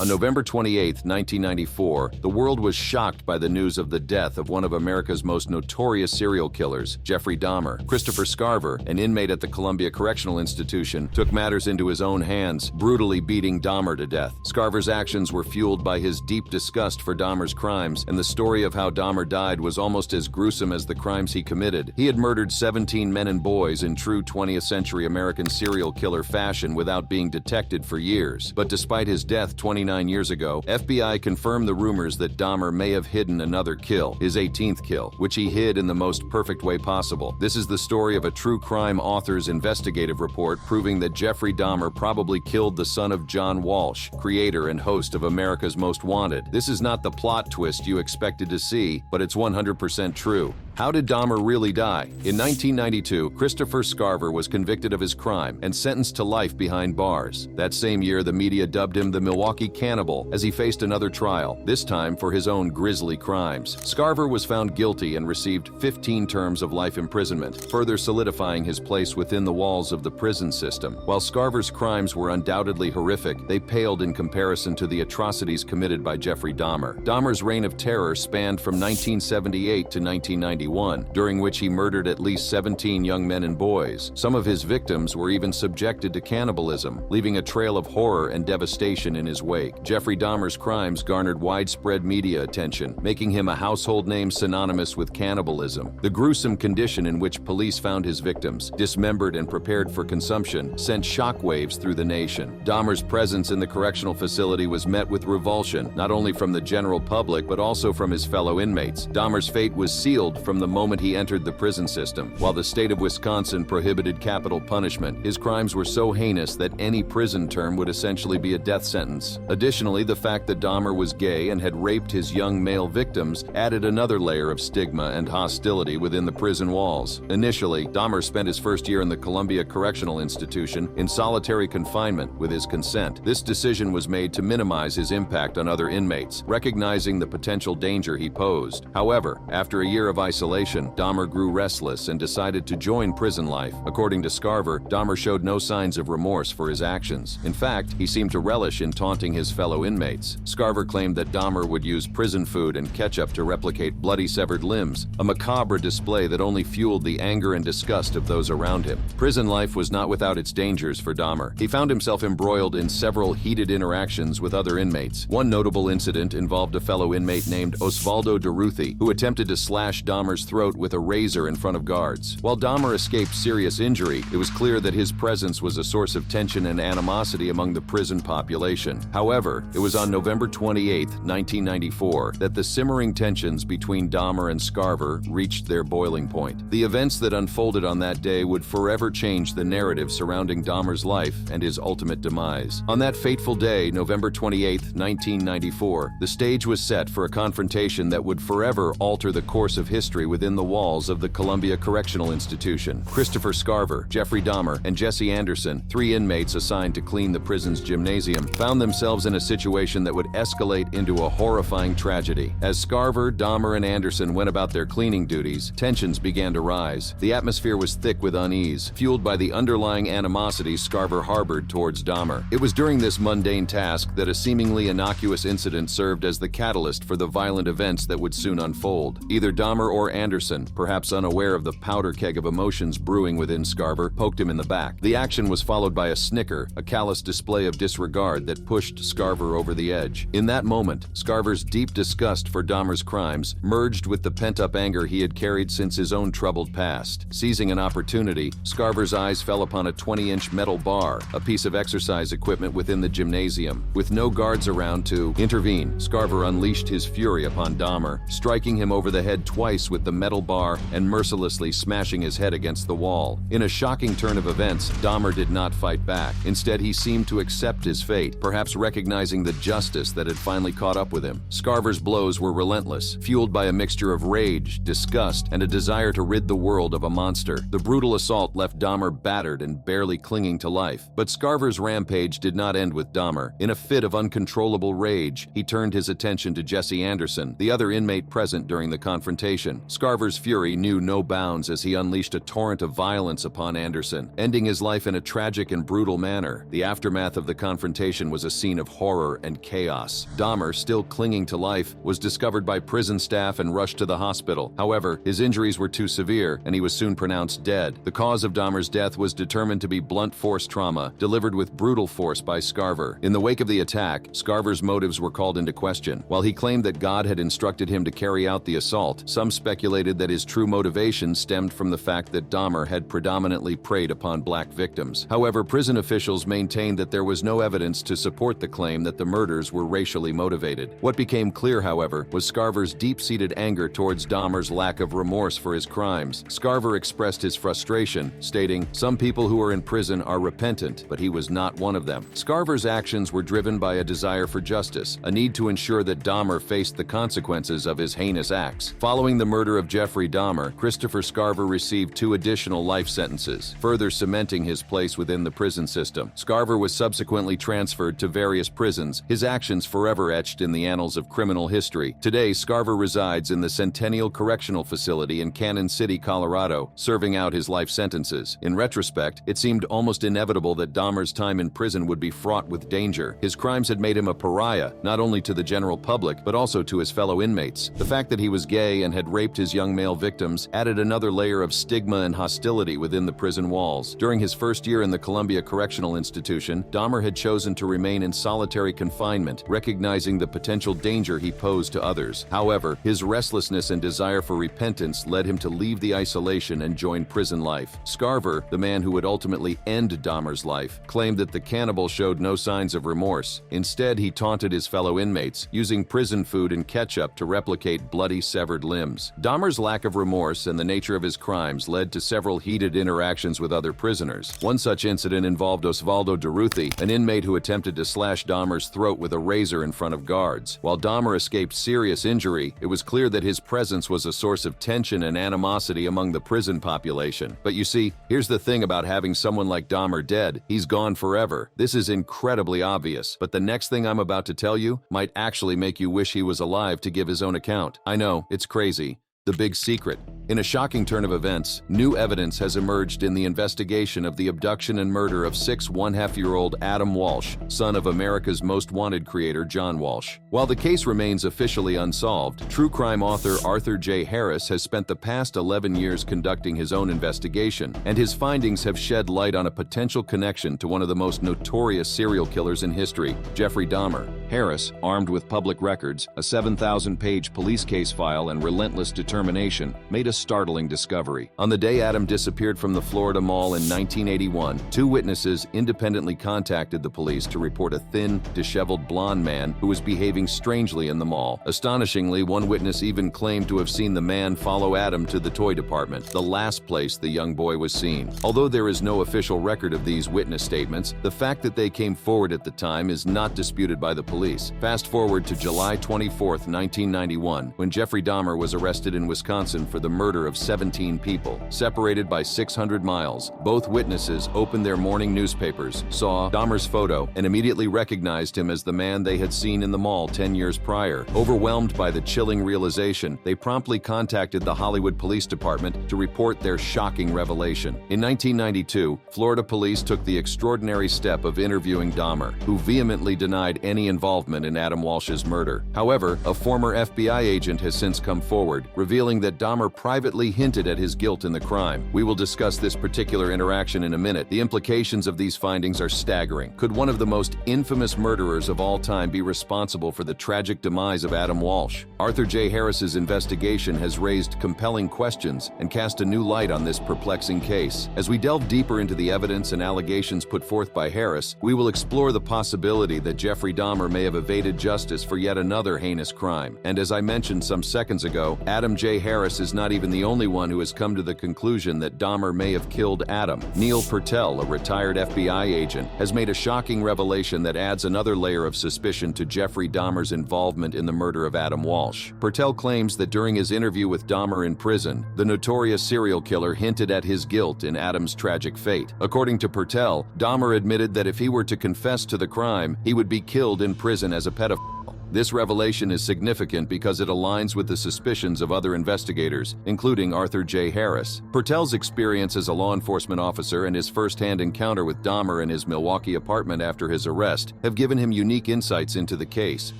On November 28, 1994, the world was shocked by the news of the death of one of America's most notorious serial killers, Jeffrey Dahmer. Christopher Scarver, an inmate at the Columbia Correctional Institution, took matters into his own hands, brutally beating Dahmer to death. Scarver's actions were fueled by his deep disgust for Dahmer's crimes, and the story of how Dahmer died was almost as gruesome as the crimes he committed. He had murdered 17 men and boys in true 20th century American serial killer fashion without being detected for years. But despite his death 29 years ago, FBI confirmed the rumors that Dahmer may have hidden another kill, his 18th kill, which he hid in the most perfect way possible. This is the story of a true crime author's investigative report proving that Jeffrey Dahmer probably killed the son of John Walsh, creator and host of America's Most Wanted. This is not the plot twist you expected to see, but it's 100% true. How did Dahmer really die? In 1992, Christopher Scarver was convicted of his crime and sentenced to life behind bars. That same year, the media dubbed him the Milwaukee Cannibal as he faced another trial, this time for his own grisly crimes. Scarver was found guilty and received 15 terms of life imprisonment, further solidifying his place within the walls of the prison system. While Scarver's crimes were undoubtedly horrific, they paled in comparison to the atrocities committed by Jeffrey Dahmer. Dahmer's reign of terror spanned from 1978 to 1991. During which he murdered at least 17 young men and boys. Some of his victims were even subjected to cannibalism, leaving a trail of horror and devastation in his wake. Jeffrey Dahmer's crimes garnered widespread media attention, making him a household name synonymous with cannibalism. The gruesome condition in which police found his victims, dismembered and prepared for consumption, sent shockwaves through the nation. Dahmer's presence in the correctional facility was met with revulsion, not only from the general public but also from his fellow inmates. Dahmer's fate was sealed from the moment he entered the prison system. While the state of Wisconsin prohibited capital punishment, his crimes were so heinous that any prison term would essentially be a death sentence. Additionally, the fact that Dahmer was gay and had raped his young male victims added another layer of stigma and hostility within the prison walls. Initially, Dahmer spent his first year in the Columbia Correctional Institution in solitary confinement with his consent. This decision was made to minimize his impact on other inmates, recognizing the potential danger he posed. However, after a year of isolation, Dahmer grew restless and decided to join prison life. According to Scarver, Dahmer showed no signs of remorse for his actions. In fact, he seemed to relish in taunting his fellow inmates. Scarver claimed that Dahmer would use prison food and ketchup to replicate bloody severed limbs, a macabre display that only fueled the anger and disgust of those around him. Prison life was not without its dangers for Dahmer. He found himself embroiled in several heated interactions with other inmates. One notable incident involved a fellow inmate named Osvaldo DeRuthi, who attempted to slash Dahmer's throat with a razor in front of guards. While Dahmer escaped serious injury, it was clear that his presence was a source of tension and animosity among the prison population. However, it was on November 28, 1994, that the simmering tensions between Dahmer and Scarver reached their boiling point. The events that unfolded on that day would forever change the narrative surrounding Dahmer's life and his ultimate demise. On that fateful day, November 28, 1994, the stage was set for a confrontation that would forever alter the course of history within the walls of the Columbia Correctional Institution. Christopher Scarver, Jeffrey Dahmer, and Jesse Anderson, 3 inmates assigned to clean the prison's gymnasium, found themselves in a situation that would escalate into a horrifying tragedy. As Scarver, Dahmer, and Anderson went about their cleaning duties, tensions began to rise. The atmosphere was thick with unease, fueled by the underlying animosity Scarver harbored towards Dahmer. It was during this mundane task that a seemingly innocuous incident served as the catalyst for the violent events that would soon unfold. Either Dahmer or Anderson, perhaps unaware of the powder keg of emotions brewing within Scarver, poked him in the back. The action was followed by a snicker, a callous display of disregard that pushed Scarver over the edge. In that moment, Scarver's deep disgust for Dahmer's crimes merged with the pent-up anger he had carried since his own troubled past. Seizing an opportunity, Scarver's eyes fell upon a 20-inch metal bar, a piece of exercise equipment within the gymnasium. With no guards around to intervene, Scarver unleashed his fury upon Dahmer, striking him over the head twice with the metal bar and mercilessly smashing his head against the wall. In a shocking turn of events, Dahmer did not fight back. Instead, he seemed to accept his fate, perhaps recognizing the justice that had finally caught up with him. Scarver's blows were relentless, fueled by a mixture of rage, disgust, and a desire to rid the world of a monster. The brutal assault left Dahmer battered and barely clinging to life. But Scarver's rampage did not end with Dahmer. In a fit of uncontrollable rage, he turned his attention to Jesse Anderson, the other inmate present during the confrontation. Scarver's fury knew no bounds as he unleashed a torrent of violence upon Anderson, ending his life in a tragic and brutal manner. The aftermath of the confrontation was a scene of horror and chaos. Dahmer, still clinging to life, was discovered by prison staff and rushed to the hospital. However, his injuries were too severe, and he was soon pronounced dead. The cause of Dahmer's death was determined to be blunt force trauma, delivered with brutal force by Scarver. In the wake of the attack, Scarver's motives were called into question. While he claimed that God had instructed him to carry out the assault, some speculated that his true motivation stemmed from the fact that Dahmer had predominantly preyed upon black victims. However, prison officials maintained that there was no evidence to support the claim that the murders were racially motivated. What became clear, however, was Scarver's deep-seated anger towards Dahmer's lack of remorse for his crimes. Scarver expressed his frustration, stating, "Some people who are in prison are repentant, but he was not one of them." Scarver's actions were driven by a desire for justice, a need to ensure that Dahmer faced the consequences of his heinous acts. Following the murder of Jeffrey Dahmer, Christopher Scarver received 2 additional life sentences, further cementing his place within the prison system. Scarver was subsequently transferred to various prisons, his actions forever etched in the annals of criminal history. Today, Scarver resides in the Centennial Correctional Facility in Cannon City, Colorado, serving out his life sentences. In retrospect, it seemed almost inevitable that Dahmer's time in prison would be fraught with danger. His crimes had made him a pariah, not only to the general public, but also to his fellow inmates. The fact that he was gay and had raped his young male victims added another layer of stigma and hostility within the prison walls. During his first year in the Columbia Correctional Institution, Dahmer had chosen to remain in solitary confinement, recognizing the potential danger he posed to others. However, his restlessness and desire for repentance led him to leave the isolation and join prison life. Scarver, the man who would ultimately end Dahmer's life, claimed that the cannibal showed no signs of remorse. Instead, he taunted his fellow inmates, using prison food and ketchup to replicate bloody severed limbs. Dahmer's lack of remorse and the nature of his crimes led to several heated interactions with other prisoners. One such incident involved Osvaldo Durruti, an inmate who attempted to slash Dahmer's throat with a razor in front of guards. While Dahmer escaped serious injury, it was clear that his presence was a source of tension and animosity among the prison population. But you see, here's the thing about having someone like Dahmer dead: he's gone forever. This is incredibly obvious, but the next thing I'm about to tell you might actually make you wish he was alive to give his own account. I know, it's crazy. The big secret. In a shocking turn of events, new evidence has emerged in the investigation of the abduction and murder of 6 1/2-year-old Adam Walsh, son of America's Most Wanted creator John Walsh. While the case remains officially unsolved, true crime author Arthur J. Harris has spent the past 11 years conducting his own investigation, and his findings have shed light on a potential connection to one of the most notorious serial killers in history, Jeffrey Dahmer. Harris, armed with public records, a 7,000-page police case file, and relentless determination, made a startling discovery. On the day Adam disappeared from the Florida Mall in 1981, 2 witnesses independently contacted the police to report a thin, disheveled blonde man who was behaving strangely in the mall. Astonishingly, one witness even claimed to have seen the man follow Adam to the toy department, the last place the young boy was seen. Although there is no official record of these witness statements, the fact that they came forward at the time is not disputed by the police. Fast forward to July 24, 1991, when Jeffrey Dahmer was arrested in Wisconsin for the murder of 17 people. Separated by 600 miles, both witnesses opened their morning newspapers, saw Dahmer's photo, and immediately recognized him as the man they had seen in the mall 10 years prior. Overwhelmed by the chilling realization, they promptly contacted the Hollywood Police Department to report their shocking revelation. In 1992, Florida police took the extraordinary step of interviewing Dahmer, who vehemently denied any involvement in Adam Walsh's murder. However, a former FBI agent has since come forward, revealing that Dahmer privately hinted at his guilt in the crime. We will discuss this particular interaction in a minute. The implications of these findings are staggering. Could one of the most infamous murderers of all time be responsible for the tragic demise of Adam Walsh? Arthur J. Harris's investigation has raised compelling questions and cast a new light on this perplexing case. As we delve deeper into the evidence and allegations put forth by Harris, we will explore the possibility that Jeffrey Dahmer may have evaded justice for yet another heinous crime. And as I mentioned some seconds ago, Adam J. Harris is not even the only one who has come to the conclusion that Dahmer may have killed Adam. Neil Pertel, a retired FBI agent, has made a shocking revelation that adds another layer of suspicion to Jeffrey Dahmer's involvement in the murder of Adam Walsh. Pertel claims that during his interview with Dahmer in prison, the notorious serial killer hinted at his guilt in Adam's tragic fate. According to Pertel, Dahmer admitted that if he were to confess to the crime, he would be killed in prison as a pedophile. This revelation is significant because it aligns with the suspicions of other investigators, including Arthur J. Harris. Purtell's experience as a law enforcement officer and his first-hand encounter with Dahmer in his Milwaukee apartment after his arrest have given him unique insights into the case.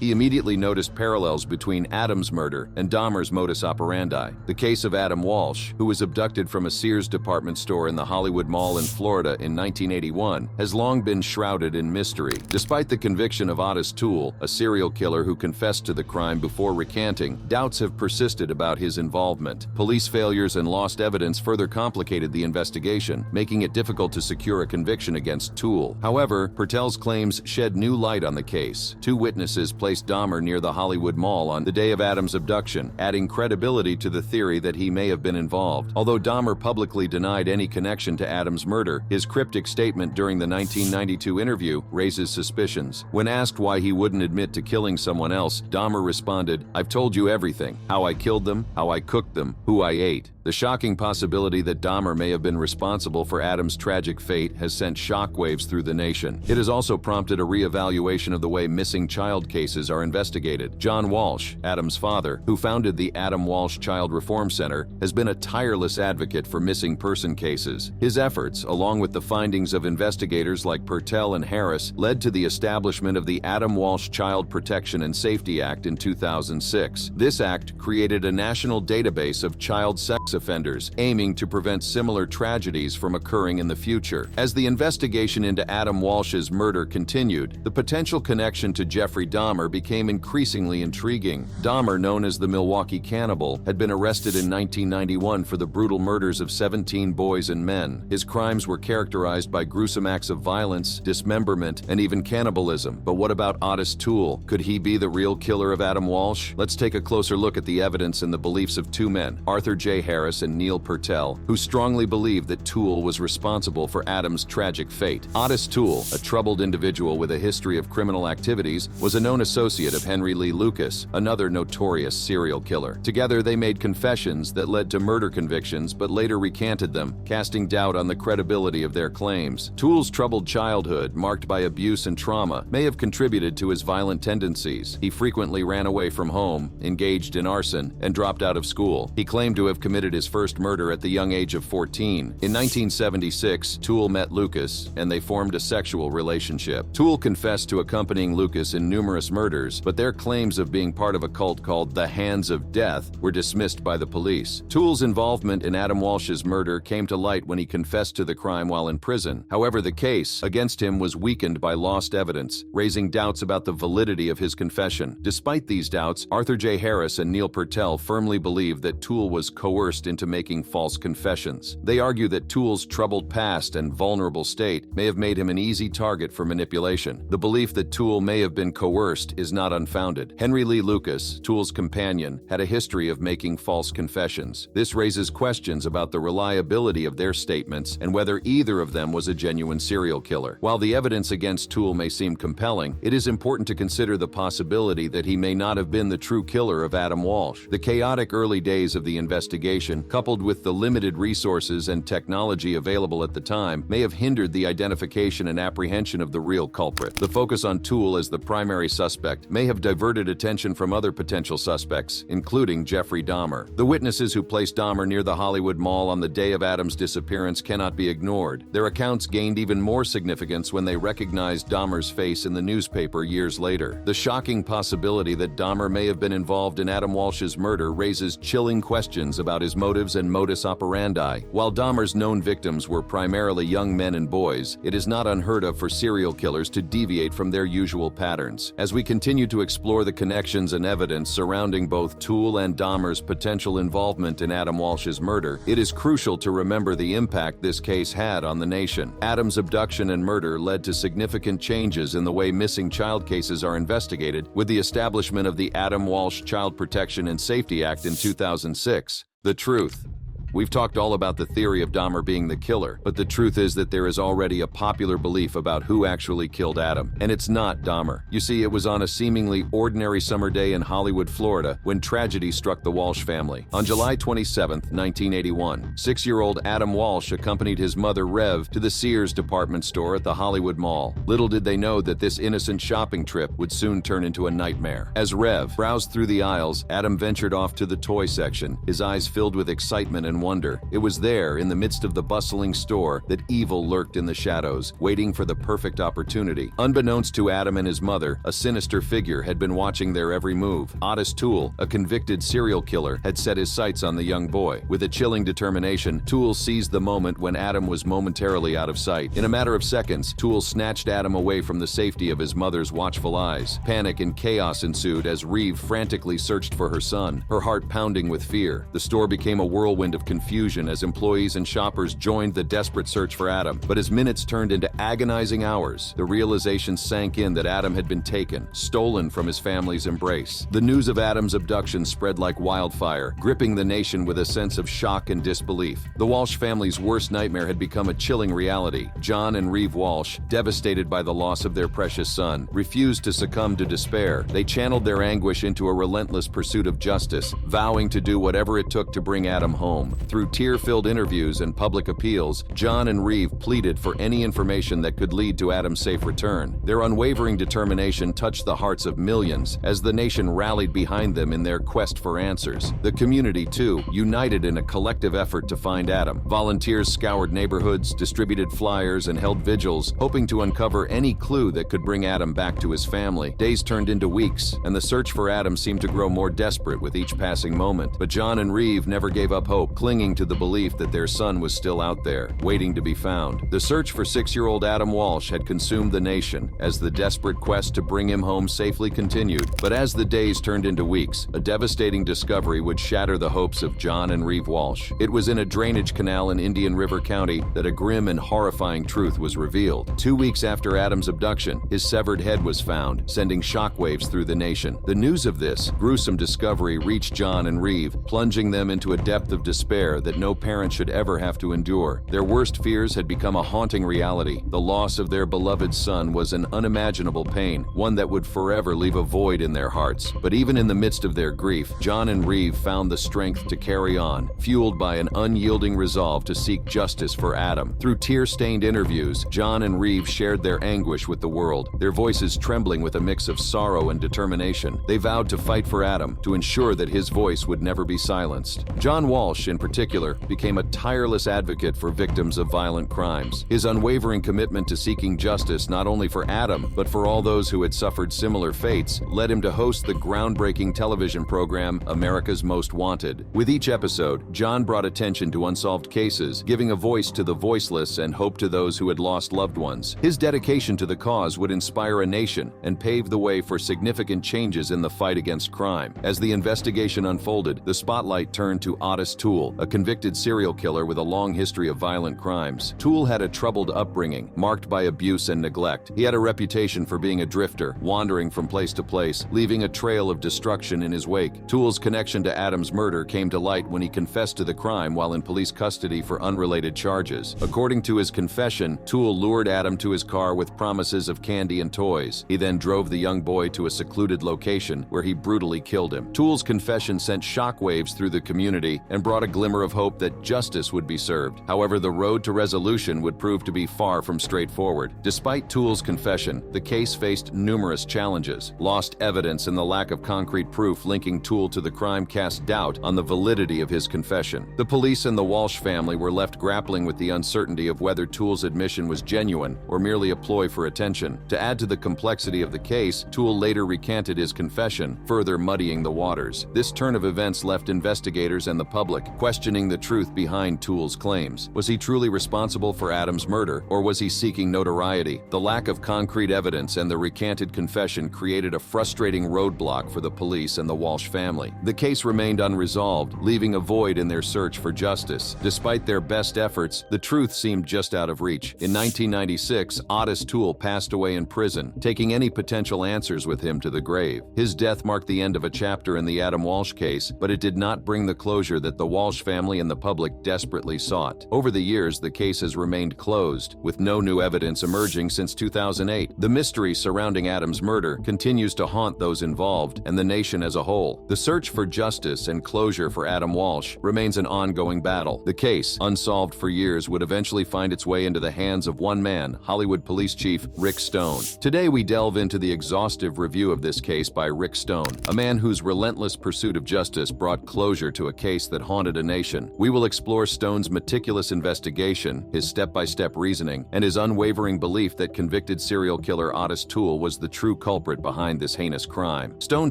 He immediately noticed parallels between Adam's murder and Dahmer's modus operandi. The case of Adam Walsh, who was abducted from a Sears department store in the Hollywood Mall in Florida in 1981, has long been shrouded in mystery. Despite the conviction of Otis Tul, a serial killer who confessed to the crime before recanting, doubts have persisted about his involvement. Police failures and lost evidence further complicated the investigation, making it difficult to secure a conviction against Tul. However, Purtell's claims shed new light on the case. Two witnesses placed Dahmer near the Hollywood Mall on the day of Adam's abduction, adding credibility to the theory that he may have been involved. Although Dahmer publicly denied any connection to Adam's murder, his cryptic statement during the 1992 interview raises suspicions. When asked why he wouldn't admit to killing someone else, Dahmer responded, "I've told you everything. How I killed them, how I cooked them, who I ate." The shocking possibility that Dahmer may have been responsible for Adam's tragic fate has sent shockwaves through the nation. It has also prompted a reevaluation of the way missing child cases are investigated. John Walsh, Adam's father, who founded the Adam Walsh Child Reform Center, has been a tireless advocate for missing person cases. His efforts, along with the findings of investigators like Purtell and Harris, led to the establishment of the Adam Walsh Child Protection and Safety Act in 2006. This act created a national database of child sex offenders, aiming to prevent similar tragedies from occurring in the future. As the investigation into Adam Walsh's murder continued, the potential connection to Jeffrey Dahmer became increasingly intriguing. Dahmer, known as the Milwaukee Cannibal, had been arrested in 1991 for the brutal murders of 17 boys and men. His crimes were characterized by gruesome acts of violence, dismemberment, and even cannibalism. But what about Otis Tul? Could he be the real killer of Adam Walsh? Let's take a closer look at the evidence and the beliefs of two men, Arthur J. Harris and Neil Purtell, who strongly believed that Tul was responsible for Adam's tragic fate. Otis Tul, a troubled individual with a history of criminal activities, was a known associate of Henry Lee Lucas, another notorious serial killer. Together, they made confessions that led to murder convictions but later recanted them, casting doubt on the credibility of their claims. Tul's troubled childhood, marked by abuse and trauma, may have contributed to his violent tendencies. He frequently ran away from home, engaged in arson, and dropped out of school. He claimed to have committed his first murder at the young age of 14. In 1976, Tul met Lucas, and they formed a sexual relationship. Tul confessed to accompanying Lucas in numerous murders, but their claims of being part of a cult called the Hands of Death were dismissed by the police. Tul's involvement in Adam Walsh's murder came to light when he confessed to the crime while in prison. However, the case against him was weakened by lost evidence, raising doubts about the validity of his confession. Despite these doubts, Arthur J. Harris and Neil Purtell firmly believe that Tul was coerced into making false confessions. They argue that Tul's troubled past and vulnerable state may have made him an easy target for manipulation. The belief that Tul may have been coerced is not unfounded. Henry Lee Lucas, Tul's companion, had a history of making false confessions. This raises questions about the reliability of their statements and whether either of them was a genuine serial killer. While the evidence against Tul may seem compelling, it is important to consider the possibility that he may not have been the true killer of Adam Walsh. The chaotic early days of the investigation, coupled with the limited resources and technology available at the time, may have hindered the identification and apprehension of the real culprit. The focus on Tul as the primary suspect may have diverted attention from other potential suspects, including Jeffrey Dahmer. The witnesses who placed Dahmer near the Hollywood Mall on the day of Adam's disappearance cannot be ignored. Their accounts gained even more significance when they recognized Dahmer's face in the newspaper years later. The shocking possibility that Dahmer may have been involved in Adam Walsh's murder raises chilling questions about his motives and modus operandi. While Dahmer's known victims were primarily young men and boys, it is not unheard of for serial killers to deviate from their usual patterns. As we continue to explore the connections and evidence surrounding both Tul and Dahmer's potential involvement in Adam Walsh's murder, it is crucial to remember the impact this case had on the nation. Adam's abduction and murder led to significant changes in the way missing child cases are investigated, with the establishment of the Adam Walsh Child Protection and Safety Act in 2006. The truth. We've talked all about the theory of Dahmer being the killer, but the truth is that there is already a popular belief about who actually killed Adam, and it's not Dahmer. You see, it was on a seemingly ordinary summer day in Hollywood, Florida, when tragedy struck the Walsh family. On July 27, 1981, 6-year-old Adam Walsh accompanied his mother, Rev, to the Sears department store at the Hollywood Mall. Little did they know that this innocent shopping trip would soon turn into a nightmare. As Rev browsed through the aisles, Adam ventured off to the toy section, his eyes filled with excitement and wonder. It was there, in the midst of the bustling store, that evil lurked in the shadows, waiting for the perfect opportunity. Unbeknownst to Adam and his mother, a sinister figure had been watching their every move. Otis Tul, a convicted serial killer, had set his sights on the young boy. With a chilling determination, Tul seized the moment when Adam was momentarily out of sight. In a matter of seconds, Tul snatched Adam away from the safety of his mother's watchful eyes. Panic and chaos ensued as Reeve frantically searched for her son, her heart pounding with fear. The store became a whirlwind of confusion as employees and shoppers joined the desperate search for Adam. But as minutes turned into agonizing hours, the realization sank in that Adam had been taken, stolen from his family's embrace. The news of Adam's abduction spread like wildfire, gripping the nation with a sense of shock and disbelief. The Walsh family's worst nightmare had become a chilling reality. John and Reeve Walsh, devastated by the loss of their precious son, refused to succumb to despair. They channeled their anguish into a relentless pursuit of justice, vowing to do whatever it took to bring Adam home. Through tear-filled interviews and public appeals, John and Reeve pleaded for any information that could lead to Adam's safe return. Their unwavering determination touched the hearts of millions as the nation rallied behind them in their quest for answers. The community, too, united in a collective effort to find Adam. Volunteers scoured neighborhoods, distributed flyers, and held vigils, hoping to uncover any clue that could bring Adam back to his family. Days turned into weeks, and the search for Adam seemed to grow more desperate with each passing moment. But John and Reeve never gave up hope, clinging to the belief that their son was still out there, waiting to be found. The search for 6-year-old Adam Walsh had consumed the nation as the desperate quest to bring him home safely continued. But as the days turned into weeks, a devastating discovery would shatter the hopes of John and Reeve Walsh. It was in a drainage canal in Indian River County that a grim and horrifying truth was revealed. 2 weeks after Adam's abduction, his severed head was found, sending shockwaves through the nation. The news of this gruesome discovery reached John and Reeve, plunging them into a depth of despair that no parent should ever have to endure. Their worst fears had become a haunting reality. The loss of their beloved son was an unimaginable pain, one that would forever leave a void in their hearts. But even in the midst of their grief, John and Reeve found the strength to carry on, fueled by an unyielding resolve to seek justice for Adam. Through tear-stained interviews, John and Reeve shared their anguish with the world, their voices trembling with a mix of sorrow and determination. They vowed to fight for Adam, to ensure that his voice would never be silenced. John Walsh, in particular, became a tireless advocate for victims of violent crimes. His unwavering commitment to seeking justice not only for Adam, but for all those who had suffered similar fates, led him to host the groundbreaking television program America's Most Wanted. With each episode, John brought attention to unsolved cases, giving a voice to the voiceless and hope to those who had lost loved ones. His dedication to the cause would inspire a nation and pave the way for significant changes in the fight against crime. As the investigation unfolded, the spotlight turned to Otis Tul, a convicted serial killer with a long history of violent crimes. Tul had a troubled upbringing, marked by abuse and neglect. He had a reputation for being a drifter, wandering from place to place, leaving a trail of destruction in his wake. Tul's connection to Adam's murder came to light when he confessed to the crime while in police custody for unrelated charges. According to his confession, Tul lured Adam to his car with promises of candy and toys. He then drove the young boy to a secluded location where he brutally killed him. Tul's confession sent shockwaves through the community and brought a glimmer of hope that justice would be served. However, the road to resolution would prove to be far from straightforward. Despite Tul's confession, the case faced numerous challenges. Lost evidence and the lack of concrete proof linking Tul to the crime cast doubt on the validity of his confession. The police and the Walsh family were left grappling with the uncertainty of whether Tul's admission was genuine or merely a ploy for attention. To add to the complexity of the case, Tul later recanted his confession, further muddying the waters. This turn of events left investigators and the public questioning the truth behind Tul's claims. Was he truly responsible for Adam's murder, or was he seeking notoriety? The lack of concrete evidence and the recanted confession created a frustrating roadblock for the police and the Walsh family. The case remained unresolved, leaving a void in their search for justice. Despite their best efforts, the truth seemed just out of reach. In 1996, Otis Tul passed away in prison, taking any potential answers with him to the grave. His death marked the end of a chapter in the Adam Walsh case, but it did not bring the closure that the Walsh Walsh family and the public desperately sought. Over the years, the case has remained closed, with no new evidence emerging since 2008. The mystery surrounding Adam's murder continues to haunt those involved and the nation as a whole. The search for justice and closure for Adam Walsh remains an ongoing battle. The case, unsolved for years, would eventually find its way into the hands of one man, Hollywood Police Chief Rick Stone. Today, we delve into the exhaustive review of this case by Rick Stone, a man whose relentless pursuit of justice brought closure to a case that haunted a nation. We will explore Stone's meticulous investigation, his step-by-step reasoning, and his unwavering belief that convicted serial killer Otis Tul was the true culprit behind this heinous crime. Stone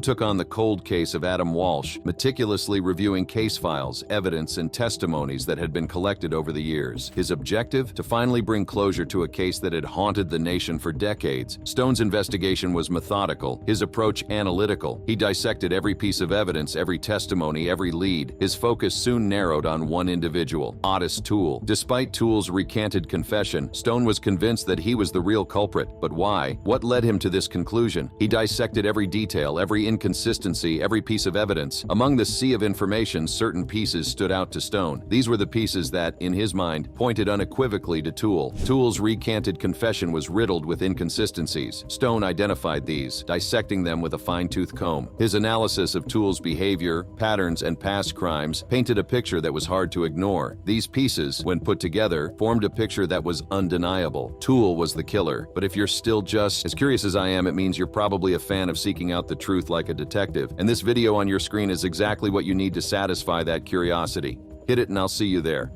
took on the cold case of Adam Walsh, meticulously reviewing case files, evidence, and testimonies that had been collected over the years. His objective? To finally bring closure to a case that had haunted the nation for decades. Stone's investigation was methodical, his approach analytical. He dissected every piece of evidence, every testimony, every lead. His focus soon narrowed on one individual, Otis Tul. Despite Tul's recanted confession, Stone was convinced that he was the real culprit. But why? What led him to this conclusion? He dissected every detail, every inconsistency, every piece of evidence. Among the sea of information, certain pieces stood out to Stone. These were the pieces that, in his mind, pointed unequivocally to Tul. Tul's recanted confession was riddled with inconsistencies. Stone identified these, dissecting them with a fine-tooth comb. His analysis of Tul's behavior, patterns, and past crimes painted a picture that was hard to ignore. These pieces, when put together, formed a picture that was undeniable. Tul was the killer. But if you're still just as curious as I am, it means you're probably a fan of seeking out the truth like a detective. And this video on your screen is exactly what you need to satisfy that curiosity. Hit it and I'll see you there.